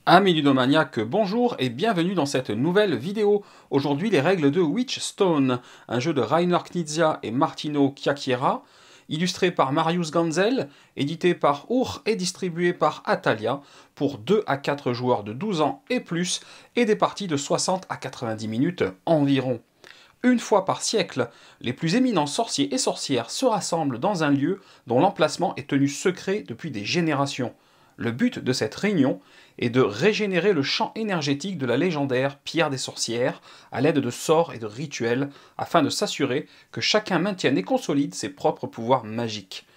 Amis ludomaniaques, bonjour et bienvenue dans cette nouvelle vidéo. Aujourd'hui, les règles de Witchstone, un jeu de Rainer Knizia et Martino Chiacchiera, illustré par Marius Ganzel, édité par Our et distribué par Atalia, pour 2 à 4 joueurs de 12 ans et plus, et des parties de 60 à 90 minutes environ. Une fois par siècle, les plus éminents sorciers et sorcières se rassemblent dans un lieu dont l'emplacement est tenu secret depuis des générations. Le but de cette réunion est de régénérer le champ énergétique de la légendaire Pierre des Sorcières à l'aide de sorts et de rituels afin de s'assurer que chacun maintienne et consolide ses propres pouvoirs magiques.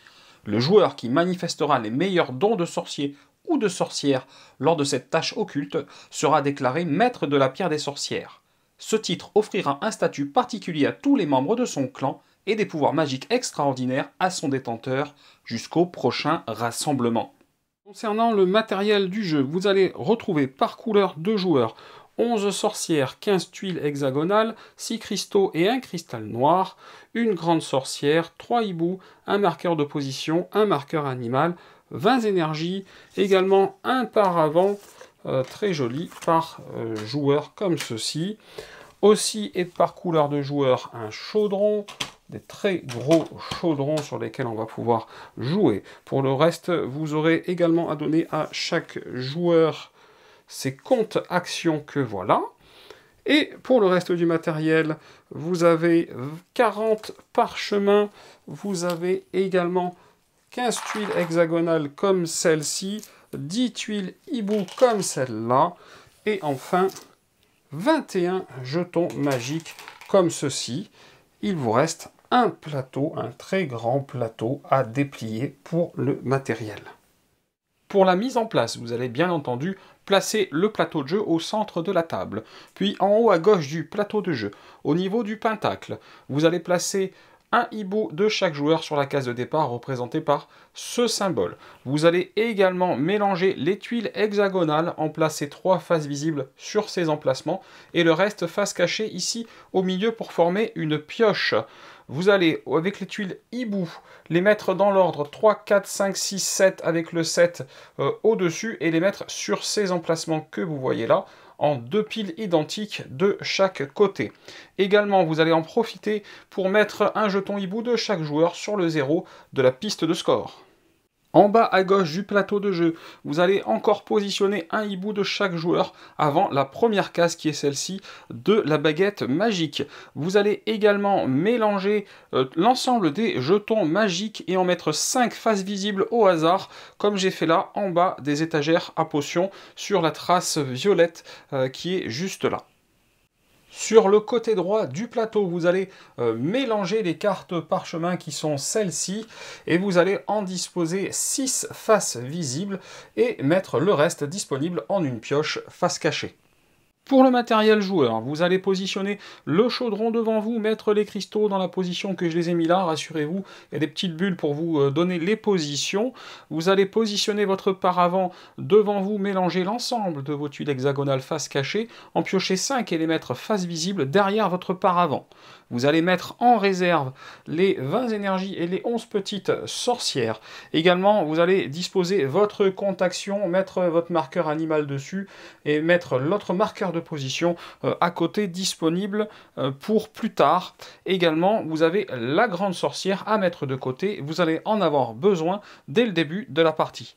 Le joueur qui manifestera les meilleurs dons de sorcier ou de sorcière lors de cette tâche occulte sera déclaré maître de la Pierre des Sorcières. Ce titre offrira un statut particulier à tous les membres de son clan et des pouvoirs magiques extraordinaires à son détenteur jusqu'au prochain rassemblement. Concernant le matériel du jeu, vous allez retrouver par couleur 2 joueurs, 11 sorcières, 15 tuiles hexagonales, 6 cristaux et un cristal noir, une grande sorcière, 3 hiboux, un marqueur de position, un marqueur animal, 20 énergies, également un paravent très joli par joueur comme ceci. Aussi et par couleur de joueur un chaudron, des très gros chaudrons sur lesquels on va pouvoir jouer. Pour le reste, vous aurez également à donner à chaque joueur ses comptes actions que voilà. Et pour le reste du matériel, vous avez 40 parchemins, vous avez également 15 tuiles hexagonales comme celle-ci, 10 tuiles hibou comme celle-là, et enfin 21 jetons magiques comme ceci. Il vous reste un plateau, un très grand plateau à déplier pour le matériel. Pour la mise en place, vous allez bien entendu placer le plateau de jeu au centre de la table. Puis en haut à gauche du plateau de jeu, au niveau du pentacle, vous allez placer un hibou de chaque joueur sur la case de départ représenté par ce symbole. Vous allez également mélanger les tuiles hexagonales, en placer 3 faces visibles sur ces emplacements et le reste face cachée ici au milieu pour former une pioche. Vous allez, avec les tuiles hibou, les mettre dans l'ordre 3, 4, 5, 6, 7 avec le 7 au-dessus et les mettre sur ces emplacements que vous voyez là, en 2 piles identiques de chaque côté. Également, vous allez en profiter pour mettre un jeton hibou de chaque joueur sur le 0 de la piste de score. En bas à gauche du plateau de jeu, vous allez encore positionner un hibou de chaque joueur avant la première case qui est celle-ci de la baguette magique. Vous allez également mélanger l'ensemble des jetons magiques et en mettre 5 faces visibles au hasard, comme j'ai fait là en bas des étagères à potions sur la trace violette qui est juste là. Sur le côté droit du plateau, vous allez mélanger les cartes parchemin qui sont celles-ci et vous allez en disposer 6 faces visibles et mettre le reste disponible en une pioche face cachée. Pour le matériel joueur, vous allez positionner le chaudron devant vous, mettre les cristaux dans la position que je les ai mis là, rassurez-vous, il y a des petites bulles pour vous donner les positions. Vous allez positionner votre paravent devant vous, mélanger l'ensemble de vos tuiles hexagonales face cachée, en piocher 5 et les mettre face visible derrière votre paravent. Vous allez mettre en réserve les 20 énergies et les 11 petites sorcières. Également, vous allez disposer votre compte action, mettre votre marqueur animal dessus et mettre l'autre marqueur de position à côté disponible pour plus tard. Également, vous avez la grande sorcière à mettre de côté. Vous allez en avoir besoin dès le début de la partie.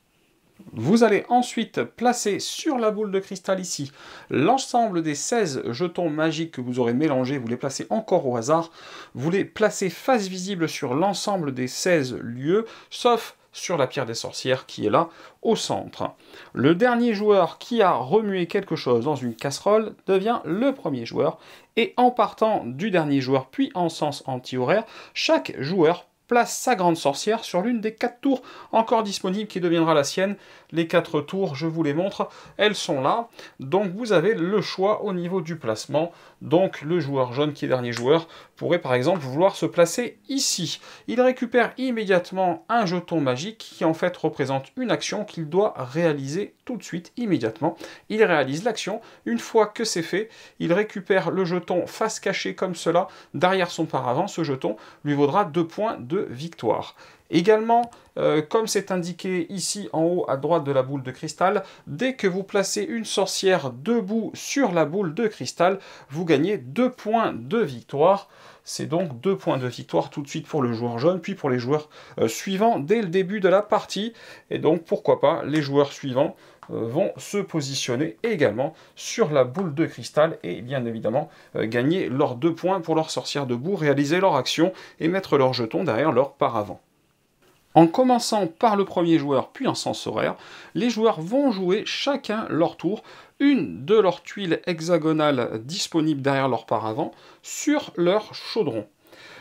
Vous allez ensuite placer sur la boule de cristal ici l'ensemble des 16 jetons magiques que vous aurez mélangés, vous les placez encore au hasard, vous les placez face visible sur l'ensemble des 16 lieux, sauf sur la pierre des sorcières qui est là au centre. Le dernier joueur qui a remué quelque chose dans une casserole devient le premier joueur, et en partant du dernier joueur puis en sens anti-horaire, chaque joueur place sa grande sorcière sur l'une des 4 tours encore disponibles qui deviendra la sienne. Les 4 tours, je vous les montre, elles sont là. Donc vous avez le choix au niveau du placement. Donc le joueur jaune qui est dernier joueur pourrait par exemple vouloir se placer ici. Il récupère immédiatement un jeton magique qui en fait représente une action qu'il doit réaliser tout de suite, immédiatement. Il réalise l'action. Une fois que c'est fait, il récupère le jeton face cachée comme cela derrière son paravent. Ce jeton lui vaudra 2 points de de victoire. Également, comme c'est indiqué ici en haut à droite de la boule de cristal, dès que vous placez une sorcière debout sur la boule de cristal, vous gagnez 2 points de victoire. C'est donc 2 points de victoire tout de suite pour le joueur jaune, puis pour les joueurs suivants dès le début de la partie. Et donc, pourquoi pas, les joueurs suivants vont se positionner également sur la boule de cristal et bien évidemment gagner leurs 2 points pour leur sorcière debout, réaliser leur action et mettre leur jeton derrière leur paravent. En commençant par le premier joueur, puis en sens horaire, les joueurs vont jouer chacun leur tour une de leurs tuiles hexagonales disponibles derrière leur paravent sur leur chaudron.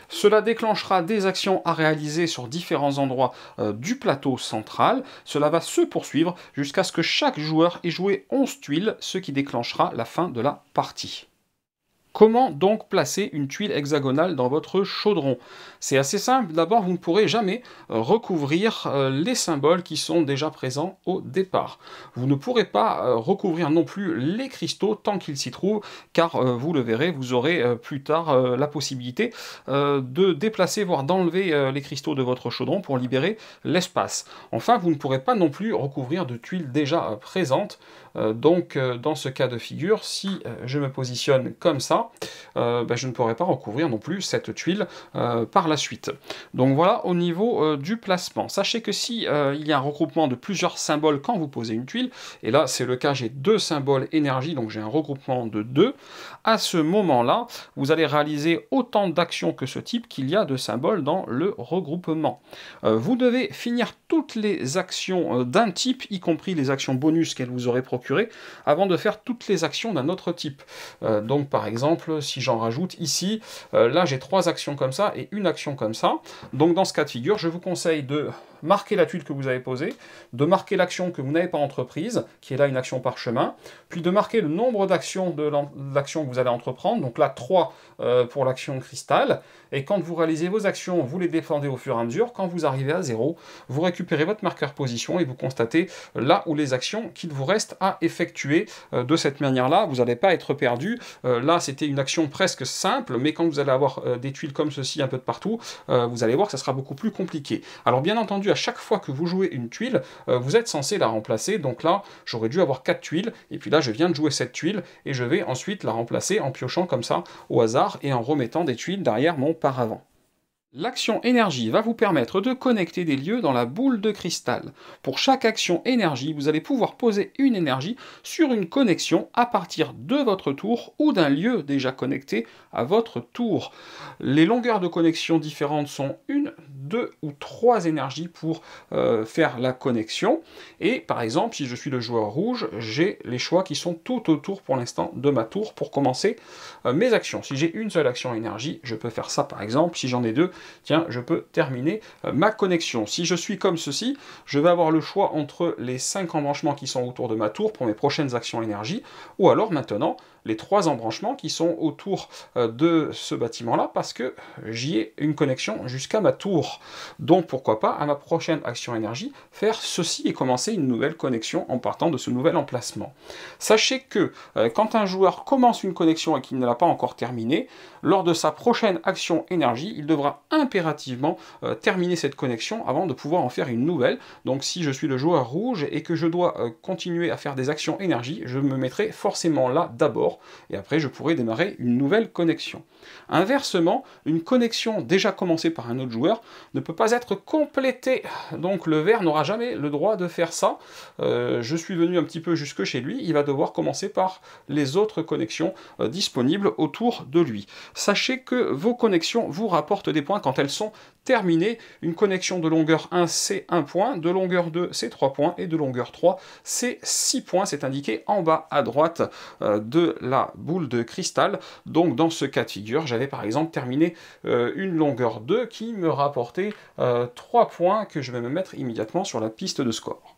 Cela déclenchera des actions à réaliser sur différents endroits du plateau central. Cela va se poursuivre jusqu'à ce que chaque joueur ait joué 11 tuiles, ce qui déclenchera la fin de la partie. Comment donc placer une tuile hexagonale dans votre chaudron? C'est assez simple. D'abord, vous ne pourrez jamais recouvrir les symboles qui sont déjà présents au départ. Vous ne pourrez pas recouvrir non plus les cristaux tant qu'ils s'y trouvent, car vous le verrez, vous aurez plus tard la possibilité de déplacer, voire d'enlever les cristaux de votre chaudron pour libérer l'espace. Enfin, vous ne pourrez pas non plus recouvrir de tuiles déjà présentes. Donc, dans ce cas de figure, si je me positionne comme ça, je ne pourrai pas recouvrir non plus cette tuile par la suite. Donc voilà au niveau du placement. Sachez que si il y a un regroupement de plusieurs symboles quand vous posez une tuile, et là c'est le cas, j'ai 2 symboles énergie, donc j'ai un regroupement de 2, à ce moment-là, vous allez réaliser autant d'actions que ce type qu'il y a de symboles dans le regroupement. Vous devez finir toutes les actions d'un type, y compris les actions bonus qu'elles vous auraient procurées, avant de faire toutes les actions d'un autre type. Donc par exemple, si j'en rajoute ici, là j'ai 3 actions comme ça et une action comme ça. Donc dans ce cas de figure, je vous conseille de marquer la tuile que vous avez posée, de marquer l'action que vous n'avez pas entreprise, qui est là une action par chemin, puis de marquer le nombre d'actions de l'action que vous allez entreprendre, donc là 3 pour l'action cristal, et quand vous réalisez vos actions, vous les défendez au fur et à mesure, quand vous arrivez à 0, vous récupérez votre marqueur position et vous constatez là où les actions qu'il vous reste à effectuer. De cette manière-là, vous n'allez pas être perdu. Là, c'était une action presque simple, mais quand vous allez avoir des tuiles comme ceci un peu de partout, vous allez voir que ça sera beaucoup plus compliqué. Alors bien entendu, à chaque fois que vous jouez une tuile, vous êtes censé la remplacer. Donc là, j'aurais dû avoir 4 tuiles, et puis là, je viens de jouer cette tuile, et je vais ensuite la remplacer en piochant comme ça, au hasard, et en remettant des tuiles derrière mon paravent. L'action énergie va vous permettre de connecter des lieux dans la boule de cristal. Pour chaque action énergie, vous allez pouvoir poser une énergie sur une connexion à partir de votre tour ou d'un lieu déjà connecté à votre tour. Les longueurs de connexion différentes sont 1, 2 ou 3 énergies pour faire la connexion. Et par exemple, si je suis le joueur rouge, j'ai les choix qui sont tout autour pour l'instant de ma tour pour commencer mes actions. Si j'ai une seule action énergie, je peux faire ça par exemple. Si j'en ai 2, tiens, je peux terminer ma connexion. Si je suis comme ceci, je vais avoir le choix entre les 5 embranchements qui sont autour de ma tour pour mes prochaines actions énergie, ou alors maintenant les 3 embranchements qui sont autour de ce bâtiment-là, parce que j'y ai une connexion jusqu'à ma tour. Donc pourquoi pas, à ma prochaine action énergie, faire ceci et commencer une nouvelle connexion en partant de ce nouvel emplacement. Sachez que quand un joueur commence une connexion et qu'il ne l'a pas encore terminée, lors de sa prochaine action énergie, il devra impérativement terminer cette connexion avant de pouvoir en faire une nouvelle. Donc si je suis le joueur rouge et que je dois continuer à faire des actions énergie, je me mettrai forcément là d'abord, et après je pourrai démarrer une nouvelle connexion. Inversement, une connexion déjà commencée par un autre joueur ne peut pas être complétée, donc le vert n'aura jamais le droit de faire ça. Je suis venu un petit peu jusque chez lui, il va devoir commencer par les autres connexions disponibles autour de lui. Sachez que vos connexions vous rapportent des points quand elles sont terminées. Une connexion de longueur 1, c'est 1 point, de longueur 2, c'est 3 points, et de longueur 3, c'est 6 points. C'est indiqué en bas à droite de la boule de cristal. Donc dans ce cas de figure, j'avais par exemple terminé une longueur 2 qui me rapportait 3 points que je vais me mettre immédiatement sur la piste de score.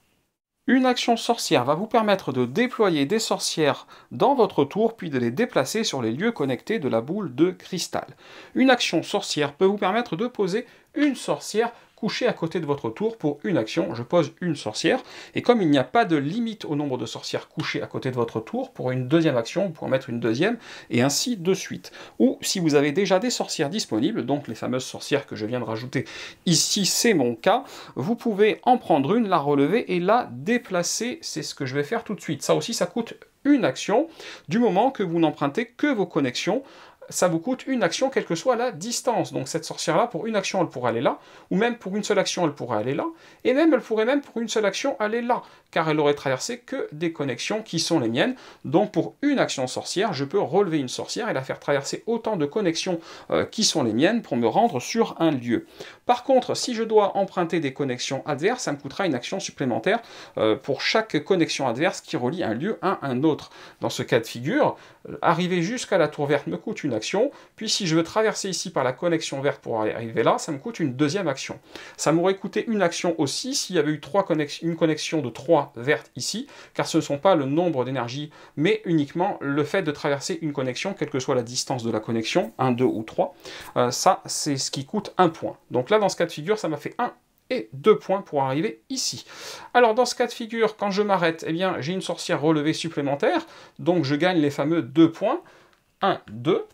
Une action sorcière va vous permettre de déployer des sorcières dans votre tour, puis de les déplacer sur les lieux connectés de la boule de cristal. Une action sorcière peut vous permettre de poser une sorcière couchée à côté de votre tour pour une action. Je pose une sorcière, et comme il n'y a pas de limite au nombre de sorcières couchées à côté de votre tour, pour une deuxième action, vous pouvez en mettre une deuxième, et ainsi de suite. Ou si vous avez déjà des sorcières disponibles, donc les fameuses sorcières que je viens de rajouter ici, c'est mon cas, vous pouvez en prendre une, la relever et la déplacer. C'est ce que je vais faire tout de suite. Ça aussi, ça coûte une action, du moment que vous n'empruntez que vos connexions. Ça vous coûte une action, quelle que soit la distance. Donc cette sorcière-là, pour une action, elle pourrait aller là, ou même pour une seule action, elle pourrait aller là, et même elle pourrait même pour une seule action aller là, car elle aurait traversé que des connexions qui sont les miennes. Donc pour une action sorcière, je peux relever une sorcière et la faire traverser autant de connexions qui sont les miennes pour me rendre sur un lieu. Par contre, si je dois emprunter des connexions adverses, ça me coûtera une action supplémentaire pour chaque connexion adverse qui relie un lieu à un autre. Dans ce cas de figure, arriver jusqu'à la tour verte me coûte une action, puis si je veux traverser ici par la connexion verte pour arriver là, ça me coûte une deuxième action. Ça m'aurait coûté une action aussi s'il y avait eu une connexion de 3 vertes ici, car ce ne sont pas le nombre d'énergie, mais uniquement le fait de traverser une connexion, quelle que soit la distance de la connexion, 1, 2 ou 3, ça c'est ce qui coûte un point. Donc là, dans ce cas de figure, ça m'a fait 1 et 2 points pour arriver ici. Alors dans ce cas de figure, quand je m'arrête, eh bien j'ai une sorcière relevée supplémentaire, donc je gagne les fameux 2 points. 1, 2.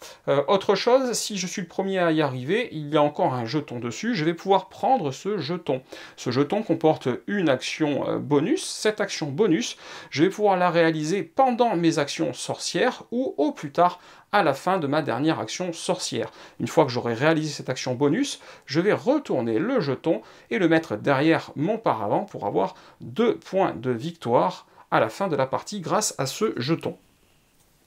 Autre chose, si je suis le premier à y arriver, il y a encore un jeton dessus, je vais pouvoir prendre ce jeton. Ce jeton comporte une action bonus. Cette action bonus, je vais pouvoir la réaliser pendant mes actions sorcières ou au plus tard à la fin de ma dernière action sorcière. Une fois que j'aurai réalisé cette action bonus, je vais retourner le jeton et le mettre derrière mon paravent pour avoir 2 points de victoire à la fin de la partie grâce à ce jeton.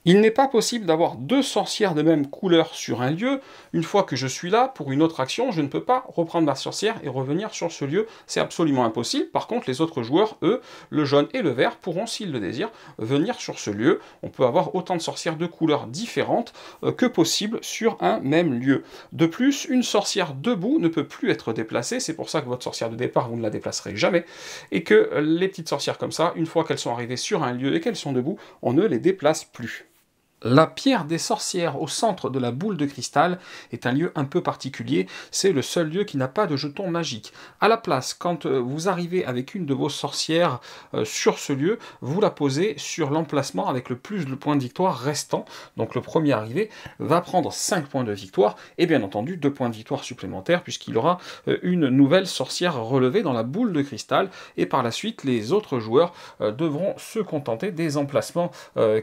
Il n'est pas possible d'avoir 2 sorcières de même couleur sur un lieu. Une fois que je suis là, pour une autre action, je ne peux pas reprendre ma sorcière et revenir sur ce lieu. C'est absolument impossible. Par contre, les autres joueurs, eux, le jaune et le vert, pourront, s'ils le désirent, venir sur ce lieu. On peut avoir autant de sorcières de couleurs différentes que possible sur un même lieu. De plus, une sorcière debout ne peut plus être déplacée. C'est pour ça que votre sorcière de départ, vous ne la déplacerez jamais. Et que les petites sorcières comme ça, une fois qu'elles sont arrivées sur un lieu et qu'elles sont debout, on ne les déplace plus. La pierre des sorcières au centre de la boule de cristal est un lieu un peu particulier, c'est le seul lieu qui n'a pas de jeton magique. À la place, quand vous arrivez avec une de vos sorcières sur ce lieu, vous la posez sur l'emplacement avec le plus de points de victoire restant. Donc le premier arrivé va prendre 5 points de victoire et bien entendu 2 points de victoire supplémentaires puisqu'il aura une nouvelle sorcière relevée dans la boule de cristal et par la suite les autres joueurs devront se contenter des emplacements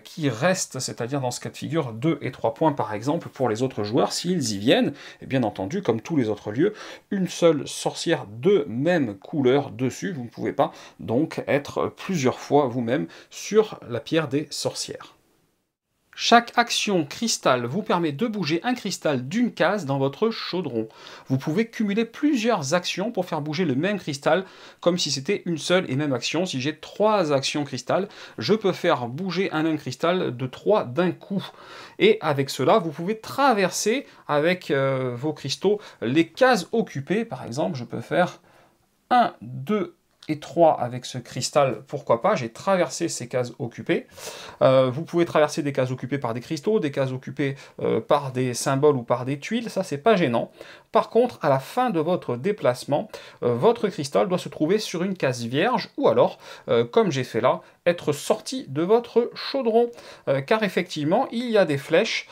qui restent, c'est-à-dire dans ce cas de figure 2 et 3 points par exemple pour les autres joueurs s'ils y viennent, et bien entendu comme tous les autres lieux, une seule sorcière de même couleur dessus, vous ne pouvez pas donc être plusieurs fois vous-même sur la pierre des sorcières. Chaque action cristal vous permet de bouger un cristal d'une case dans votre chaudron. Vous pouvez cumuler plusieurs actions pour faire bouger le même cristal, comme si c'était une seule et même action. Si j'ai 3 actions cristal, je peux faire bouger un même cristal de 3 d'un coup. Et avec cela, vous pouvez traverser avec vos cristaux les cases occupées. Par exemple, je peux faire 1, 2, et 3 avec ce cristal, pourquoi pas, j'ai traversé ces cases occupées. Vous pouvez traverser des cases occupées par des cristaux, des cases occupées par des symboles ou par des tuiles, ça c'est pas gênant. Par contre, à la fin de votre déplacement, votre cristal doit se trouver sur une case vierge, ou alors, comme j'ai fait là, être sorti de votre chaudron. Car effectivement, il y a des flèches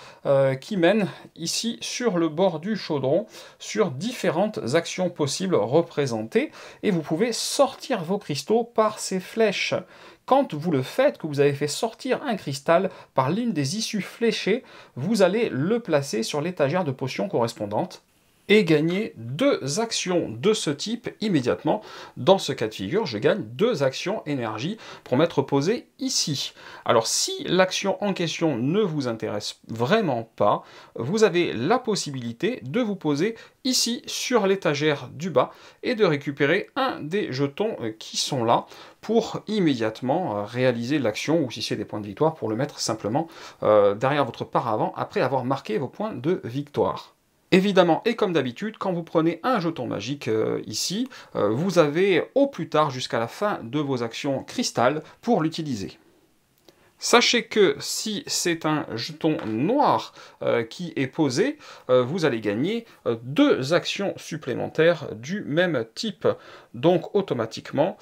qui mènent ici sur le bord du chaudron, sur différentes actions possibles représentées, et vous pouvez sortir vos cristaux par ces flèches. Quand vous le faites, que vous avez fait sortir un cristal par l'une des issues fléchées, vous allez le placer sur l'étagère de potions correspondante et gagner 2 actions de ce type immédiatement. Dans ce cas de figure, je gagne 2 actions énergie pour m'être posé ici. Alors si l'action en question ne vous intéresse vraiment pas, vous avez la possibilité de vous poser ici sur l'étagère du bas et de récupérer un des jetons qui sont là pour immédiatement réaliser l'action, ou si c'est des points de victoire, pour le mettre simplement derrière votre paravent après avoir marqué vos points de victoire. Évidemment, et comme d'habitude, quand vous prenez un jeton magique ici, vous avez au plus tard jusqu'à la fin de vos actions cristal pour l'utiliser. Sachez que si c'est un jeton noir qui est posé, vous allez gagner 2 actions supplémentaires du même type. Donc automatiquement,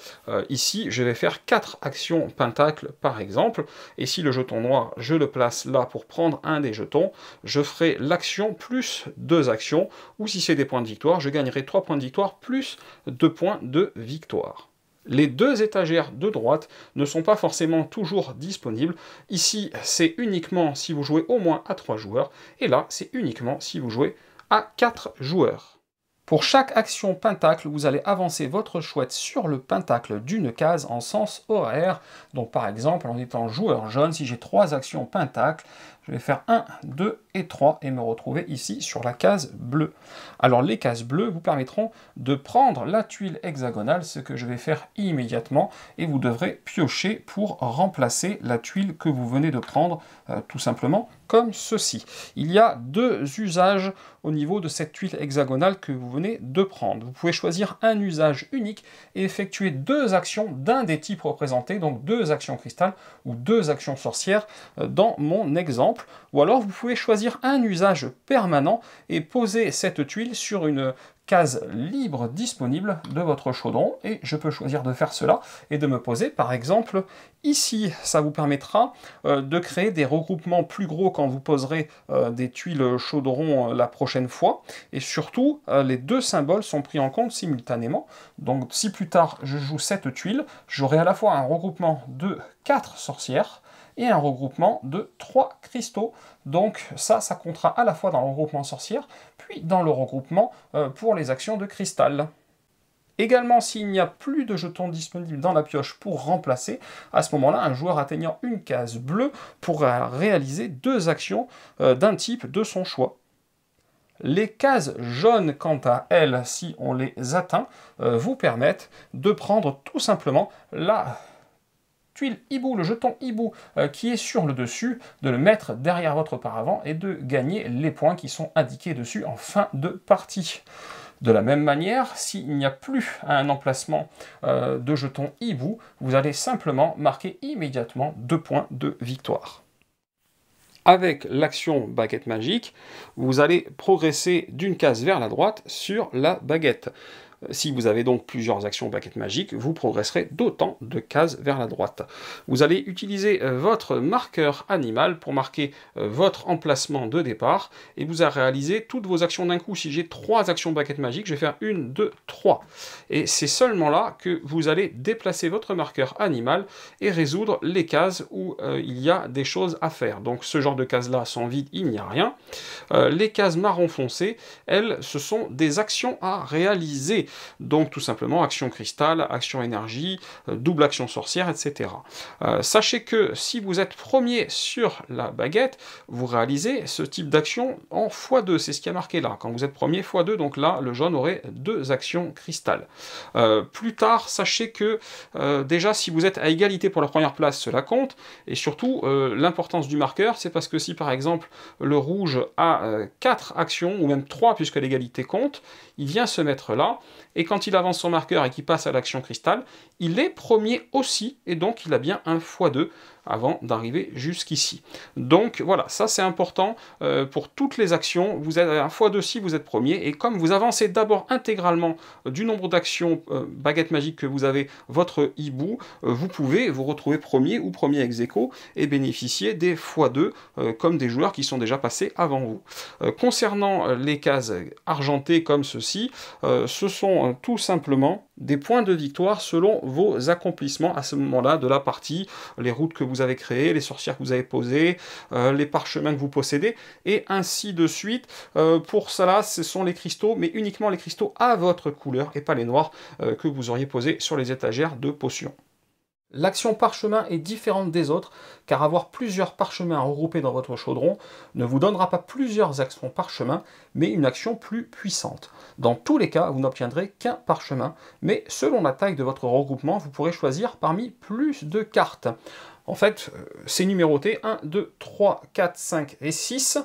ici, je vais faire 4 actions pentacle par exemple. Et si le jeton noir, je le place là pour prendre un des jetons, je ferai l'action plus 2 actions. Ou si c'est des points de victoire, je gagnerai 3 points de victoire plus 2 points de victoire. Les 2 étagères de droite ne sont pas forcément toujours disponibles. Ici, c'est uniquement si vous jouez au moins à 3 joueurs, et là, c'est uniquement si vous jouez à 4 joueurs. Pour chaque action pentacle, vous allez avancer votre chouette sur le pentacle d'une case en sens horaire. Donc par exemple, en étant joueur jaune, si j'ai 3 actions pentacle, je vais faire 1, 2 et 3 et me retrouver ici sur la case bleue. Alors les cases bleues vous permettront de prendre la tuile hexagonale, ce que je vais faire immédiatement, et vous devrez piocher pour remplacer la tuile que vous venez de prendre, tout simplement comme ceci. Il y a 2 usages au niveau de cette tuile hexagonale que vous venez de prendre. Vous pouvez choisir un usage unique et effectuer 2 actions d'un des types représentés, donc 2 actions cristal ou 2 actions sorcières dans mon exemple. Ou alors vous pouvez choisir un usage permanent et poser cette tuile sur une case libre disponible de votre chaudron, et je peux choisir de faire cela et de me poser par exemple ici. Ça vous permettra de créer des regroupements plus gros quand vous poserez des tuiles chaudron la prochaine fois, et surtout les 2 symboles sont pris en compte simultanément. Donc si plus tard je joue cette tuile, j'aurai à la fois un regroupement de 4 sorcières et un regroupement de 3 cristaux. Donc ça comptera à la fois dans le regroupement sorcière, puis dans le regroupement pour les actions de cristal. Également, s'il n'y a plus de jetons disponibles dans la pioche pour remplacer, à ce moment-là, un joueur atteignant une case bleue pourra réaliser 2 actions d'un type de son choix. Les cases jaunes, quant à elles, si on les atteint, vous permettent de prendre tout simplement la tuile hibou, le jeton hibou qui est sur le dessus, de le mettre derrière votre paravent et de gagner les points qui sont indiqués dessus en fin de partie. De la même manière, s'il n'y a plus un emplacement de jeton hibou, vous allez simplement marquer immédiatement 2 points de victoire. Avec l'action baguette magique, vous allez progresser d'une case vers la droite sur la baguette. Si vous avez donc plusieurs actions baguette magique, vous progresserez d'autant de cases vers la droite. Vous allez utiliser votre marqueur animal pour marquer votre emplacement de départ, et vous allez réaliser toutes vos actions d'un coup. Si j'ai 3 actions baguette magique, je vais faire 1, 2, 3. Et c'est seulement là que vous allez déplacer votre marqueur animal et résoudre les cases où il y a des choses à faire. Donc ce genre de cases-là sont vides, il n'y a rien. Les cases marron foncé, elles, ce sont des actions à réaliser. Donc tout simplement action cristal, action énergie, double action sorcière, etc. Sachez que si vous êtes premier sur la baguette, vous réalisez ce type d'action en x2, c'est ce qui est marqué là. Quand vous êtes premier, x2, donc là le jaune aurait 2 actions cristal. Plus tard, sachez que déjà si vous êtes à égalité pour la première place, cela compte, et surtout l'importance du marqueur, c'est parce que si par exemple le rouge a 4 actions, ou même 3 puisque l'égalité compte, il vient se mettre là, et quand il avance son marqueur et qu'il passe à l'action cristal, il est premier aussi, et donc il a bien un x2 avant d'arriver jusqu'ici. Donc voilà, ça c'est important pour toutes les actions. Vous êtes un x2 si vous êtes premier, et comme vous avancez d'abord intégralement du nombre d'actions baguette magique que vous avez votre hibou, vous pouvez vous retrouver premier ou premier ex aequo et bénéficier des x2 comme des joueurs qui sont déjà passés avant vous. Concernant les cases argentées comme ceci, ce sont tout simplement des points de victoire selon vos accomplissements à ce moment-là de la partie, les routes que vous avez créées, les sorcières que vous avez posées, les parchemins que vous possédez, et ainsi de suite. Pour cela, ce sont les cristaux, mais uniquement les cristaux à votre couleur, et pas les noirs que vous auriez posés sur les étagères de potions. L'action parchemin est différente des autres, car avoir plusieurs parchemins regroupés dans votre chaudron ne vous donnera pas plusieurs actions parchemin, mais une action plus puissante. Dans tous les cas, vous n'obtiendrez qu'un parchemin, mais selon la taille de votre regroupement, vous pourrez choisir parmi plus de cartes. En fait, c'est numéroté 1, 2, 3, 4, 5 et 6.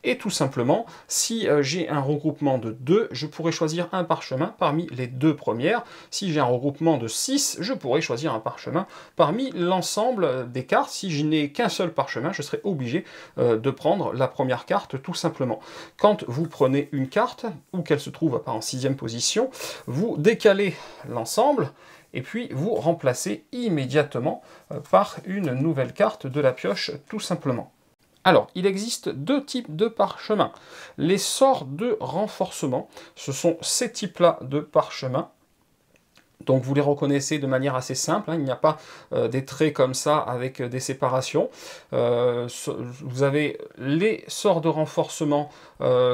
Et tout simplement, si j'ai un regroupement de 2, je pourrais choisir un parchemin parmi les 2 premières. Si j'ai un regroupement de 6, je pourrais choisir un parchemin parmi l'ensemble des cartes. Si je n'ai qu'un seul parchemin, je serai obligé de prendre la première carte, tout simplement. Quand vous prenez une carte, ou qu'elle se trouve en 6e position, vous décalez l'ensemble, et puis vous remplacez immédiatement par une nouvelle carte de la pioche, tout simplement. Alors, il existe 2 types de parchemins. Les sorts de renforcement, ce sont ces types-là de parchemins. Donc vous les reconnaissez de manière assez simple, hein, il n'y a pas des traits comme ça avec des séparations. Vous avez les sorts de renforcement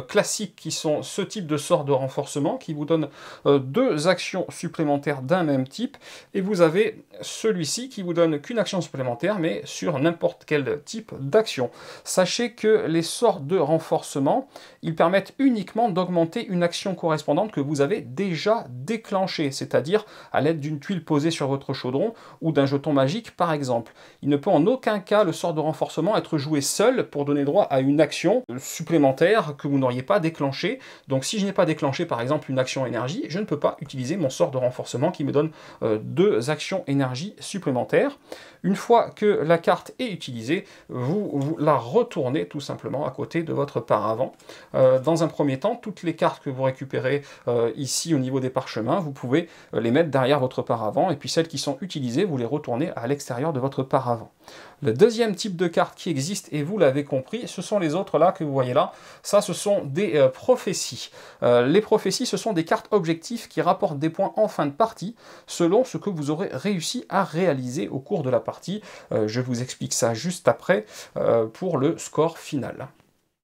classiques qui sont ce type de sorts de renforcement qui vous donne 2 actions supplémentaires d'un même type, et vous avez celui-ci qui vous donne qu'une action supplémentaire mais sur n'importe quel type d'action. Sachez que les sorts de renforcement, ils permettent uniquement d'augmenter une action correspondante que vous avez déjà déclenchée, c'est-à-dire à l'aide d'une tuile posée sur votre chaudron ou d'un jeton magique par exemple. Il ne peut en aucun cas, le sort de renforcement, être joué seul pour donner droit à une action supplémentaire que vous n'auriez pas déclenchée. Donc si je n'ai pas déclenché par exemple une action énergie, je ne peux pas utiliser mon sort de renforcement qui me donne 2 actions énergie supplémentaires. Une fois que la carte est utilisée, vous la retournez tout simplement à côté de votre paravent. Dans un premier temps, toutes les cartes que vous récupérez ici au niveau des parchemins, vous pouvez les mettre derrière votre paravent, et puis celles qui sont utilisées, vous les retournez à l'extérieur de votre paravent. Le deuxième type de carte qui existe, et vous l'avez compris, ce sont les autres là que vous voyez là. Ça, ce sont des prophéties. Les prophéties, ce sont des cartes objectifs qui rapportent des points en fin de partie, selon ce que vous aurez réussi à réaliser au cours de la partie. Je vous explique ça juste après pour le score final.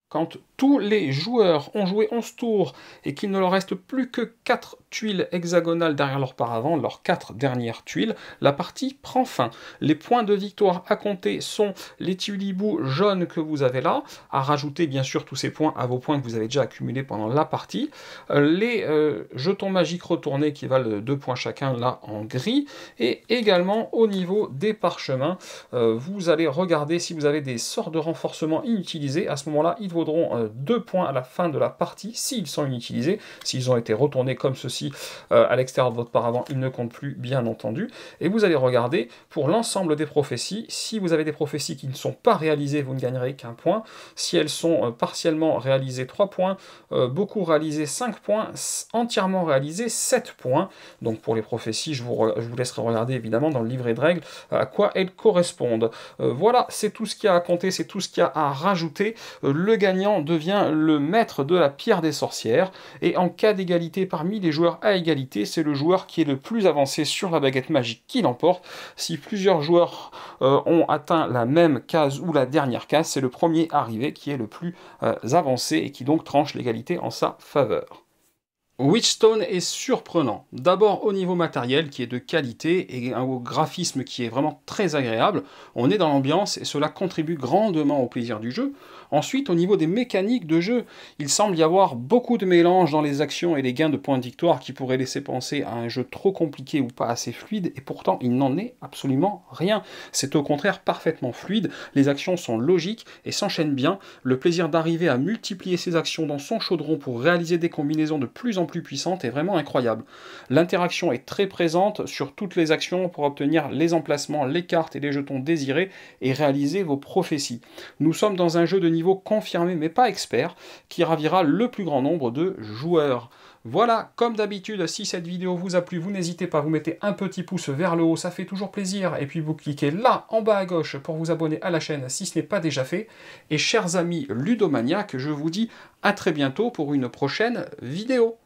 Quand tous les joueurs ont joué 11 tours et qu'il ne leur reste plus que 4 tuiles hexagonales derrière leur paravent, leurs 4 dernières tuiles, la partie prend fin. Les points de victoire à compter sont les tuiles hiboux jaunes que vous avez là, à rajouter bien sûr tous ces points à vos points que vous avez déjà accumulés pendant la partie, les jetons magiques retournés qui valent 2 points chacun là en gris, et également au niveau des parchemins, vous allez regarder si vous avez des sorts de renforcement inutilisés. À ce moment-là, ils vaudront 2 points à la fin de la partie s'ils sont inutilisés. S'ils ont été retournés comme ceci à l'extérieur de votre paravent, ils ne comptent plus, bien entendu. Et vous allez regarder pour l'ensemble des prophéties. Si vous avez des prophéties qui ne sont pas réalisées, vous ne gagnerez qu'un point. Si elles sont partiellement réalisées, 3 points. Beaucoup réalisées, 5 points. Entièrement réalisées, 7 points. Donc pour les prophéties, je vous laisserai regarder évidemment dans le livret de règles à quoi elles correspondent. Voilà, c'est tout ce qu'il y a à compter, c'est tout ce qu'il y a à rajouter. Le gagnant devient le maître de la pierre des sorcières, et en cas d'égalité parmi les joueurs à égalité, c'est le joueur qui est le plus avancé sur la baguette magique qui l'emporte. Si plusieurs joueurs ont atteint la même case ou la dernière case, c'est le premier arrivé qui est le plus avancé et qui donc tranche l'égalité en sa faveur. Witchstone est surprenant, d'abord au niveau matériel qui est de qualité et au graphisme qui est vraiment très agréable. On est dans l'ambiance et cela contribue grandement au plaisir du jeu. Ensuite, au niveau des mécaniques de jeu, il semble y avoir beaucoup de mélange dans les actions et les gains de points de victoire qui pourraient laisser penser à un jeu trop compliqué ou pas assez fluide, et pourtant il n'en est absolument rien. C'est au contraire parfaitement fluide, les actions sont logiques et s'enchaînent bien. Le plaisir d'arriver à multiplier ses actions dans son chaudron pour réaliser des combinaisons de plus en plus puissante est vraiment incroyable. L'interaction est très présente sur toutes les actions pour obtenir les emplacements, les cartes et les jetons désirés et réaliser vos prophéties. Nous sommes dans un jeu de niveau confirmé mais pas expert qui ravira le plus grand nombre de joueurs. Voilà, comme d'habitude, si cette vidéo vous a plu, vous n'hésitez pas, vous mettez un petit pouce vers le haut, ça fait toujours plaisir, et puis vous cliquez là en bas à gauche pour vous abonner à la chaîne si ce n'est pas déjà fait. Et chers amis ludomaniaques, je vous dis à très bientôt pour une prochaine vidéo.